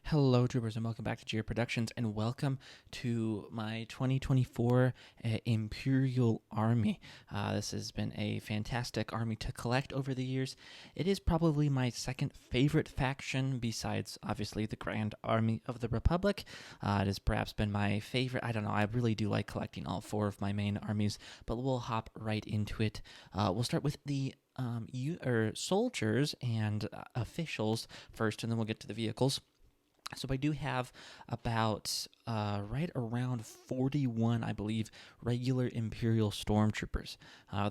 Hello, troopers, and welcome back to G.A.R Productions, and welcome to my 2024 Imperial Army. This has been a fantastic army to collect over the years. It is probably my second favorite faction, besides, obviously, the Grand Army of the Republic. It has perhaps been my favorite. I don't know, I really do like collecting all four of my main armies, but we'll hop right into it. We'll start with the soldiers and officials first, and then we'll get to the vehicles. So I do have about right around 41, I believe, regular Imperial Stormtroopers.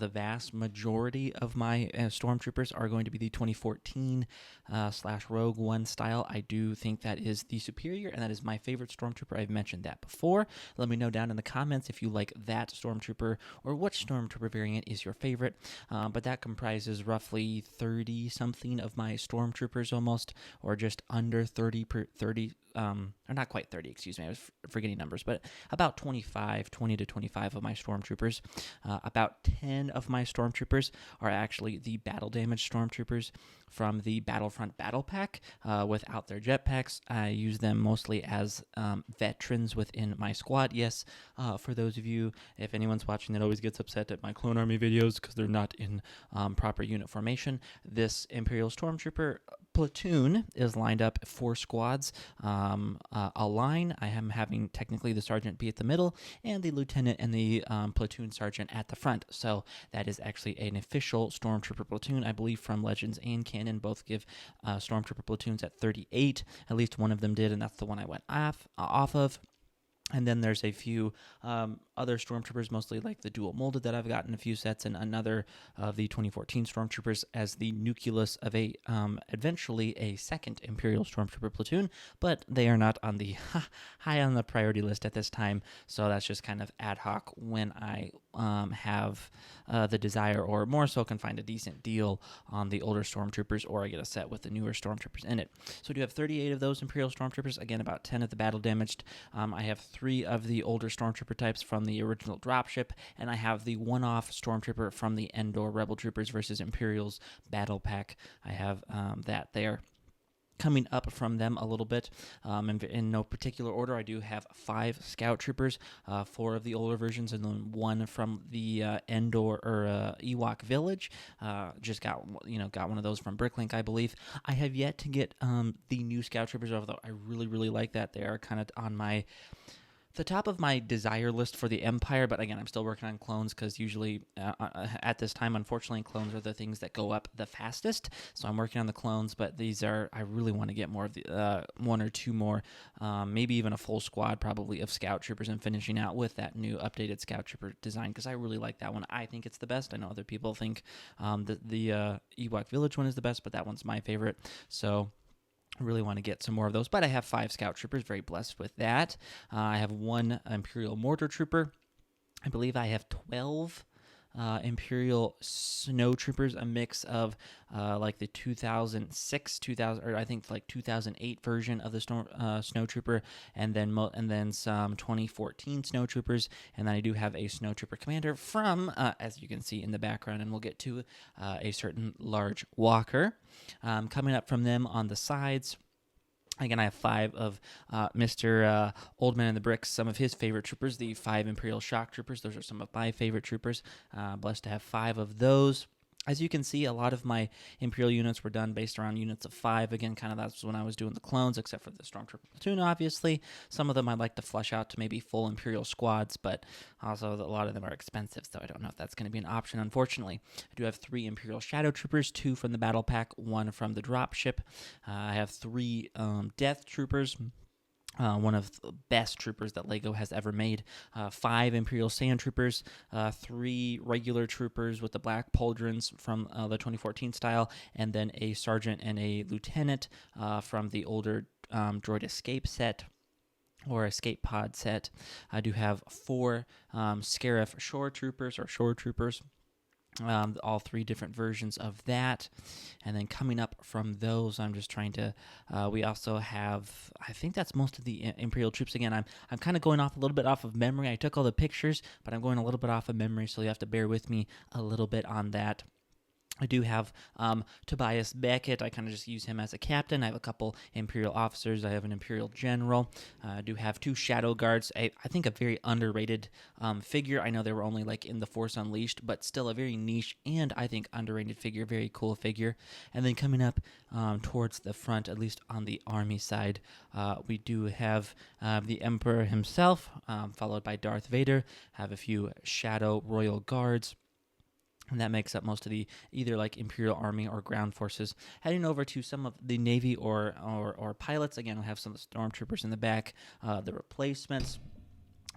The vast majority of my Stormtroopers are going to be the 2014 slash Rogue One style. I do think that is the superior, and that is my favorite Stormtrooper. I've mentioned that before. Let me know down in the comments if you like that Stormtrooper or which Stormtrooper variant is your favorite. But that comprises roughly 30-something of my Stormtroopers almost, or just under 30 per 30, or not quite 30, excuse me, I was forgetting numbers, but about 20 to 25 of my Stormtroopers. About 10 of my Stormtroopers are actually the battle damage Stormtroopers from the Battlefront Battle Pack without their jetpacks. I use them mostly as veterans within my squad. Yes, for those of you, if anyone's watching that always gets upset at my Clone Army videos because they're not in proper unit formation, this Imperial Stormtrooper platoon is lined up 4 squads, a line. I am having technically the sergeant be at the middle and the lieutenant and the platoon sergeant at the front. So that is actually an official Stormtrooper platoon. I believe from Legends and Canon both give Stormtrooper platoons at 38. At least one of them did, and that's the one I went off of. And then there's a few other Stormtroopers, mostly like the dual molded that I've gotten a few sets, and another of the 2014 Stormtroopers as the nucleus of a eventually a second Imperial Stormtrooper platoon, but they are not on the high on the priority list at this time, so that's just kind of ad hoc when I have the desire, or more so can find a decent deal on the older Stormtroopers, or I get a set with the newer Stormtroopers in it. So we do have 38 of those Imperial Stormtroopers, again about 10 of the battle damaged. I have 3 of the older Stormtrooper types from the original dropship, and I have the one-off Stormtrooper from the Endor Rebel Troopers versus Imperials battle pack. I have that there. Coming up from them a little bit, in no particular order, I do have 5 Scout Troopers, 4 of the older versions, and then 1 from the Endor or Ewok Village. Just got one of those from Bricklink, I believe. I have yet to get the new Scout Troopers, although I really like that. They are kind of on the top of my desire list for the Empire, but again, I'm still working on clones because usually at this time, unfortunately, clones are the things that go up the fastest. So I'm working on the clones, but I really want to get more of the 1 or 2 more, maybe even a full squad probably of Scout Troopers, and finishing out with that new updated Scout Trooper design because I really like that one. I think it's the best. I know other people think the Ewok Village one is the best, but that one's my favorite. So I really want to get some more of those, but I have 5 Scout Troopers, very blessed with that. I have 1 Imperial Mortar Trooper. I believe I have 12 Imperial Snow Troopers, a mix of like the 2006, 2000, or I think like 2008 version of the Snow Trooper, and then some 2014 Snow Troopers, and then I do have a Snow Trooper Commander from, as you can see in the background, and we'll get to a certain large walker. Coming up from them on the sides, again, I have 5 of Mr. Old Man in the Bricks, some of his favorite troopers, the 5 Imperial Shock Troopers. Those are some of my favorite troopers. Blessed to have 5 of those. As you can see, a lot of my Imperial units were done based around units of 5. Again, kind of that's when I was doing the clones, except for the Stormtrooper platoon, obviously. Some of them I'd like to flush out to maybe full Imperial squads, but also a lot of them are expensive, so I don't know if that's going to be an option, unfortunately. I do have 3 Imperial Shadow Troopers, 2 from the Battle Pack, 1 from the Dropship. I have 3 Death Troopers. One of the best troopers that LEGO has ever made. 5 Imperial Sand Troopers, 3 regular troopers with the black pauldrons from the 2014 style, and then a sergeant and a lieutenant from the older droid escape set, or escape pod set. I do have 4 Scarif Shore Troopers, or Shore Troopers. All 3 different versions of that. And then coming up from those, I'm just trying to, we also have, I think that's most of the Imperial troops. Again, I'm kind of going off a little bit off of memory. I took all the pictures, but I'm going a little bit off of memory, so you have to bear with me a little bit on that. I do have Tobias Beckett. I kind of just use him as a captain. I have a couple Imperial officers. I have an Imperial general. I do have two Shadow Guards. I think a very underrated figure. I know they were only like in the Force Unleashed, but still a very niche and I think underrated figure. Very cool figure. And then coming up towards the front, at least on the Army side, we do have the Emperor himself, followed by Darth Vader. Have a few Shadow Royal Guards. And that makes up most of the either like Imperial Army or ground forces. Heading over to some of the Navy or pilots, again, we'll have some stormtroopers in the back, the replacements.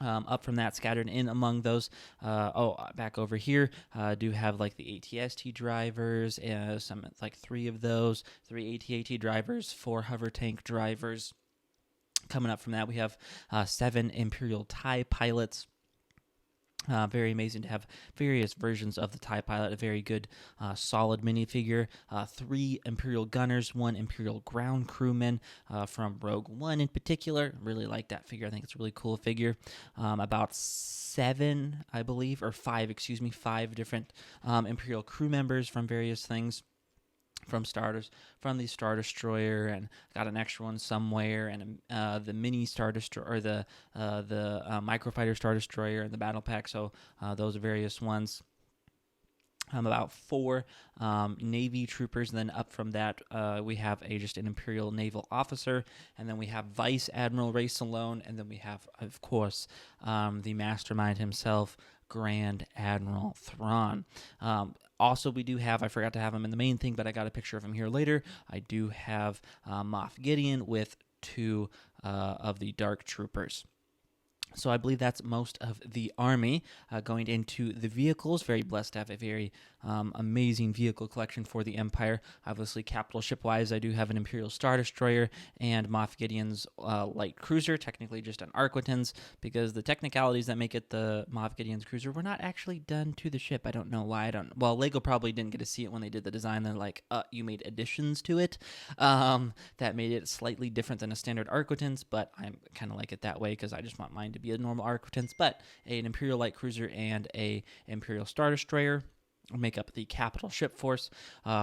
Up from that, scattered in among those. Back over here, do have like the ATST drivers, some like three of those, three AT-AT drivers, four hover tank drivers. Coming up from that, we have 7 Imperial TIE pilots. Very amazing to have various versions of the TIE Pilot, a very good, solid minifigure. 3 Imperial Gunners, 1 Imperial Ground Crewman from Rogue One in particular. Really like that figure. I think it's a really cool figure. About 7, I believe, or 5, 5 different Imperial crew members from various things. From the Star Destroyer, and got an extra one somewhere, and the mini Star Destroyer, or the microfighter Star Destroyer in the battle pack. So those various ones. About 4 Navy troopers, and then up from that we have just an Imperial naval officer, and then we have Vice Admiral Ray Salone, and then we have, of course, the mastermind himself, Grand Admiral Thrawn. Also, we do have, I forgot to have him in the main thing, but I got a picture of him here later. I do have Moff Gideon with 2 of the Dark Troopers. So I believe that's most of the Army. Going into the vehicles, very blessed to have a very amazing vehicle collection for the Empire. Obviously, capital ship-wise, I do have an Imperial Star Destroyer and Moff Gideon's light cruiser, technically just an Arquitens, because the technicalities that make it the Moff Gideon's cruiser were not actually done to the ship. I don't know why. Lego probably didn't get to see it when they did the design. They're like, you made additions to it that made it slightly different than a standard Arquitens, but I kind of like it that way because I just want mine to be a normal Arquitens. But an Imperial light cruiser and a Imperial Star Destroyer make up the capital ship force.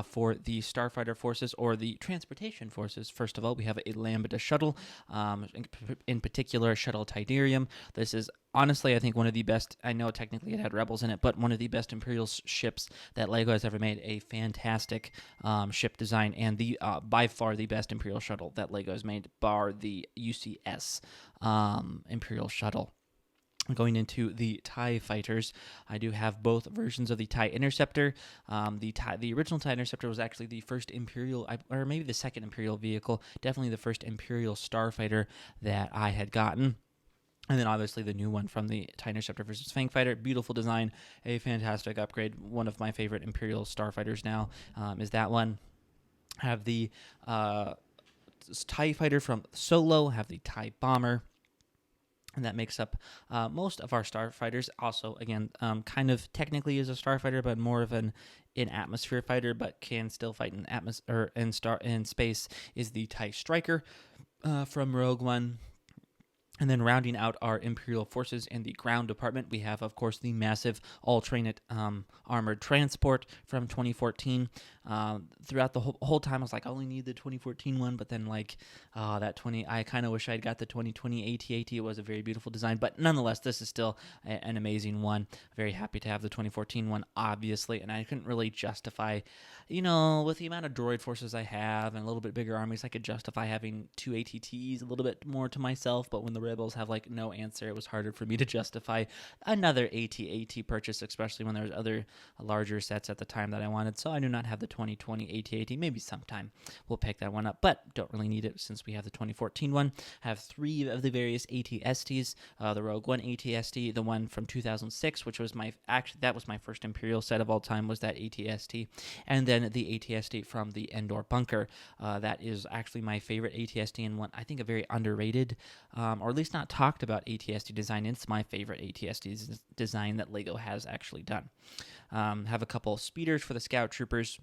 For the starfighter forces or the transportation forces, first of all, we have a Lambda shuttle, in particular shuttle Tidarium. This is honestly, I think, one of the best. I know technically it had Rebels in it, but one of the best Imperial ships that LEGO has ever made. A fantastic ship design, and the by far the best Imperial shuttle that LEGO has made, bar the UCS Imperial shuttle. Going into the TIE fighters, I do have both versions of the TIE Interceptor. The original TIE Interceptor was actually the first Imperial, or maybe the second Imperial vehicle, definitely the first Imperial starfighter that I had gotten. And then obviously the new one from the TIE Interceptor versus Fang Fighter. Beautiful design, a fantastic upgrade. One of my favorite Imperial starfighters now is that one. Have the TIE Fighter from Solo, have the TIE Bomber. And that makes up most of our starfighters. Also, again, kind of technically is a starfighter, but more of an atmosphere fighter, but can still fight in space. Is the TIE Striker from Rogue One. And then rounding out our Imperial forces in the ground department, we have, of course, the massive all-trained armored transport from 2014. Throughout the whole time, I was like, I only need the 2014 one, but then I kind of wish I'd got the 2020 AT-AT. It was a very beautiful design, but nonetheless, this is still an amazing one. Very happy to have the 2014 one, obviously, and I couldn't really justify, with the amount of droid forces I have and a little bit bigger armies, I could justify having 2 ATTs, a little bit more to myself, but when the Rebels have no answer, it was harder for me to justify another AT-AT purchase, especially when there was other larger sets at the time that I wanted. So I do not have the 2020 AT-AT. Maybe sometime we'll pick that one up, but don't really need it since we have the 2014 one. I have 3 of the various AT-STs, the Rogue One AT-ST, the one from 2006, which was that was my first Imperial set of all time, was that AT-ST, and then the AT-ST from the Endor bunker. That is actually my favorite AT-ST, and one I think a very underrated, or at least not talked about AT-ST design. It's my favorite AT-ST design that LEGO has actually done. Have a couple speeders for the scout troopers.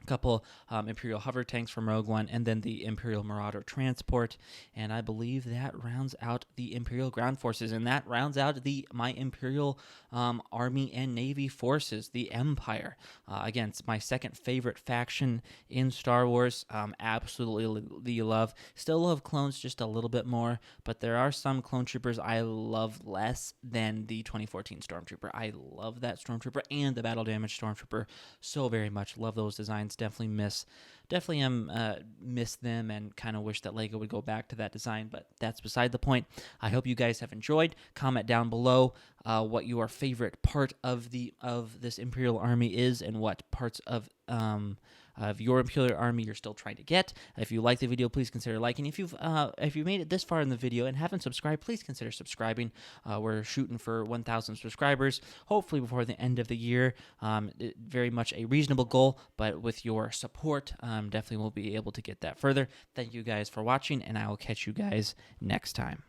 couple Imperial hover tanks from Rogue One, and then the Imperial Marauder transport. And I believe that rounds out the Imperial ground forces, and that rounds out my Imperial Army and Navy forces, the Empire. Again, it's my second favorite faction in Star Wars. Absolutely love. Still love clones just a little bit more, but there are some clone troopers I love less than the 2014 Stormtrooper. I love that Stormtrooper and the battle damage Stormtrooper so very much. Love those designs. Definitely miss them, and kind of wish that Lego would go back to that design, but that's beside the point. I hope you guys have enjoyed. Comment down below what your favorite part of this Imperial Army is, and what parts of your Imperial Army you're still trying to get. If you like the video, please consider liking. If you made it this far in the video and haven't subscribed, please consider subscribing. We're shooting for 1,000 subscribers, hopefully before the end of the year. Very much a reasonable goal, but with your support, definitely will be able to get that further. Thank you guys for watching, and I will catch you guys next time.